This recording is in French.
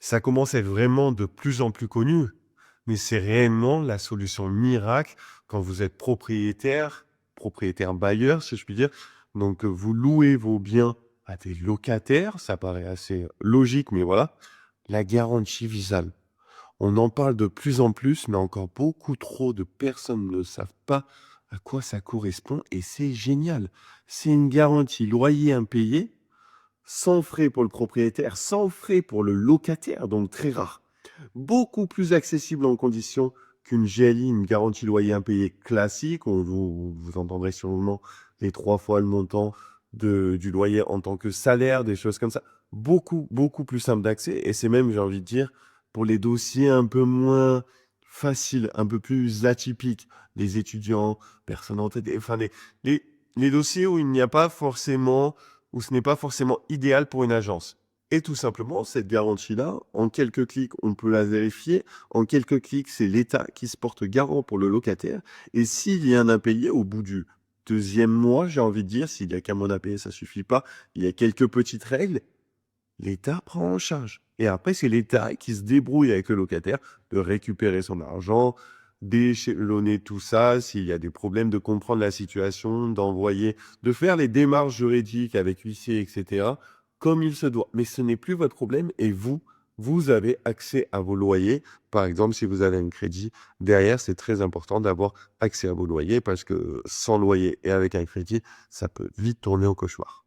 Ça commence à être vraiment de plus en plus connu, mais c'est réellement la solution miracle quand vous êtes propriétaire bailleur, si je puis dire. Donc, vous louez vos biens à des locataires, ça paraît assez logique, mais voilà. La garantie Visal. On en parle de plus en plus, mais encore beaucoup trop de personnes ne savent pas à quoi ça correspond et c'est génial. C'est une garantie loyer impayé, sans frais pour le propriétaire, sans frais pour le locataire, donc très rare. Beaucoup plus accessible en condition qu'une GLI, une garantie loyer impayé classique, où vous entendrez sûrement les 3 fois le montant du loyer en tant que salaire, des choses comme ça. Beaucoup, beaucoup plus simple d'accès. Et c'est même, j'ai envie de dire, pour les dossiers un peu moins faciles, un peu plus atypiques, les étudiants, personnes en tête, enfin, les, les dossiers où il n'y a pas forcément, où ce n'est pas forcément idéal pour une agence. Et tout simplement, cette garantie-là, en quelques clics, on peut la vérifier. En quelques clics, c'est l'État qui se porte garant pour le locataire. Et s'il y a un impayé au bout du deuxième mois, j'ai envie de dire, s'il y a qu'un mois d'impayé, ça suffit pas. Il y a quelques petites règles. L'État prend en charge. Et après, c'est l'État qui se débrouille avec le locataire de récupérer son argent, d'échelonner tout ça, s'il y a des problèmes de comprendre la situation, d'envoyer, de faire les démarches juridiques avec huissier, etc., comme il se doit. Mais ce n'est plus votre problème et vous avez accès à vos loyers. Par exemple, si vous avez un crédit, derrière, c'est très important d'avoir accès à vos loyers parce que sans loyer et avec un crédit, ça peut vite tourner au cauchemar.